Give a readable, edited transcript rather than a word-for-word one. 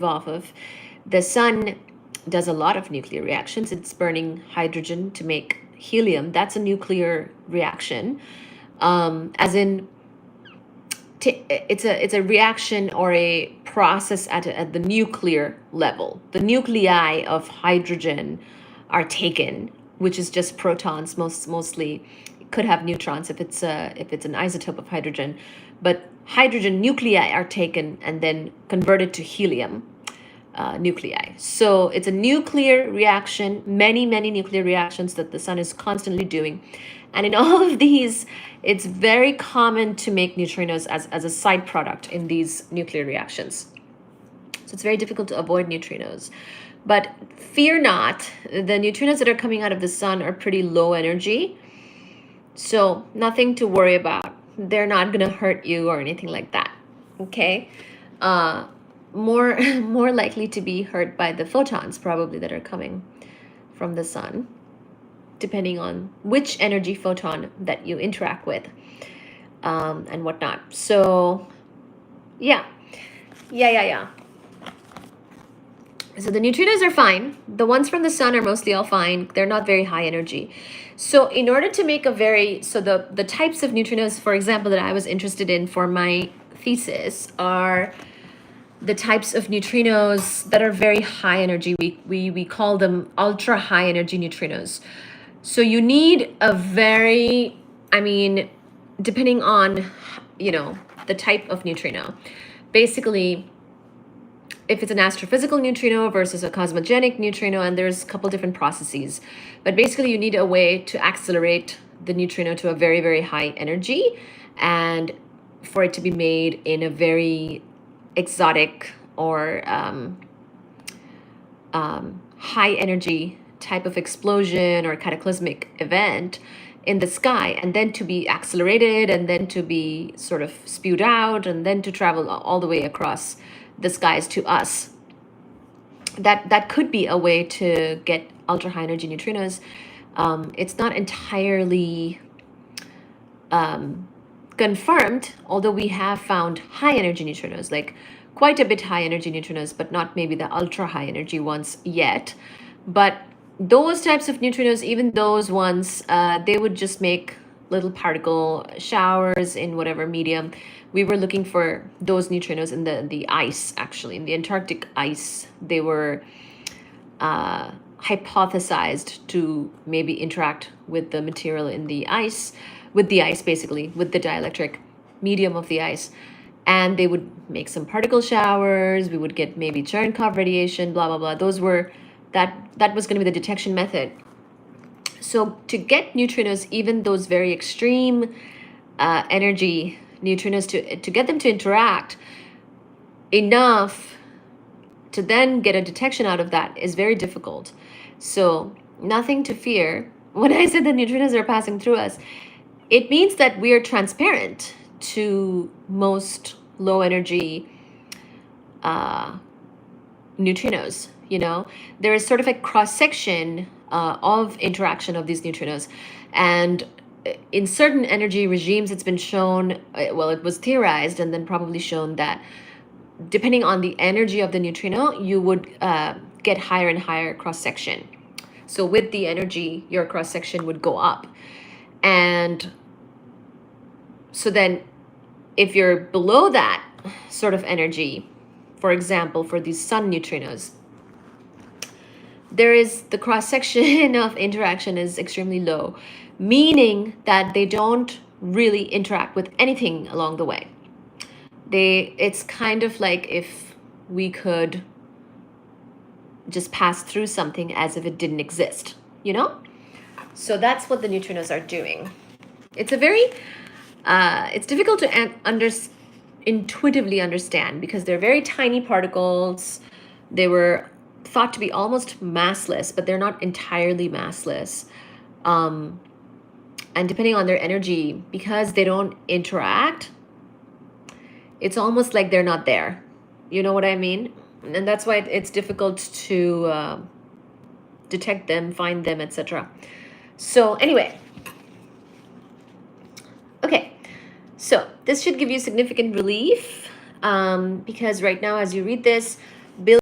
off of. The sun does a lot of nuclear reactions. It's burning hydrogen to make helium. That's a nuclear reaction. As in, it's a reaction or a process at the nuclear level. The nuclei of hydrogen are taken, which is just protons mostly. It could have neutrons if it's an isotope of hydrogen, but hydrogen nuclei are taken and then converted to helium nuclei. So it's a nuclear reaction, many nuclear reactions that the sun is constantly doing. And in all of these, it's very common to make neutrinos as a side product in these nuclear reactions. So it's very difficult to avoid neutrinos. But fear not, the neutrinos that are coming out of the sun are pretty low energy. So nothing to worry about. They're not going to hurt you or anything like that. Okay? More likely to be hurt by the photons probably that are coming from the sun, depending on which energy photon that you interact with, and whatnot. So yeah. So the neutrinos are fine. The ones from the sun are mostly all fine. They're not very high energy. So in order to make the types of neutrinos, for example, that I was interested in for my thesis are the types of neutrinos that are very high energy. We call them ultra high energy neutrinos. So you need a very, depending on, the type of neutrino. Basically, if it's an astrophysical neutrino versus a cosmogenic neutrino, and there's a couple different processes. But basically, you need a way to accelerate the neutrino to a very, very high energy, and for it to be made in a very exotic or high energy type of explosion or cataclysmic event in the sky, and then to be accelerated, and then to be sort of spewed out, and then to travel all the way across the skies to us. That could be a way to get ultra high energy neutrinos. It's not entirely confirmed, although we have found high energy neutrinos, like quite a bit high energy neutrinos, but not maybe the ultra high energy ones yet. But those types of neutrinos, even those ones, they would just make little particle showers in whatever medium. We were looking for those neutrinos in the ice, actually, in the Antarctic ice. They were hypothesized to maybe interact with the material in the ice, with the ice basically, with the dielectric medium of the ice. And they would make some particle showers. We would get maybe Cherenkov radiation, blah, blah, blah. Those were, that was going to be the detection method. So to get neutrinos, even those very extreme energy neutrinos, to get them to interact enough to then get a detection out of that is very difficult. So nothing to fear. When I said the neutrinos are passing through us, it means that we are transparent to most low energy neutrinos. There is sort of a cross section of interaction of these neutrinos, and in certain energy regimes, it's been shown, it was theorized and then probably shown that depending on the energy of the neutrino, you would get higher and higher cross section. So with the energy, your cross section would go up. And so then if you're below that sort of energy, for example, for these sun neutrinos, the cross section of interaction is extremely low, meaning that they don't really interact with anything along the way. It's kind of like if we could just pass through something as if it didn't exist, So that's what the neutrinos are doing. It's it's difficult to intuitively understand because they're very tiny particles. They were thought to be almost massless, but they're not entirely massless. And depending on their energy, because they don't interact, it's almost like they're not there. You know what I mean? And that's why it's difficult to detect them, find them, etc. So anyway, okay. So this should give you significant relief because right now, as you read this, billion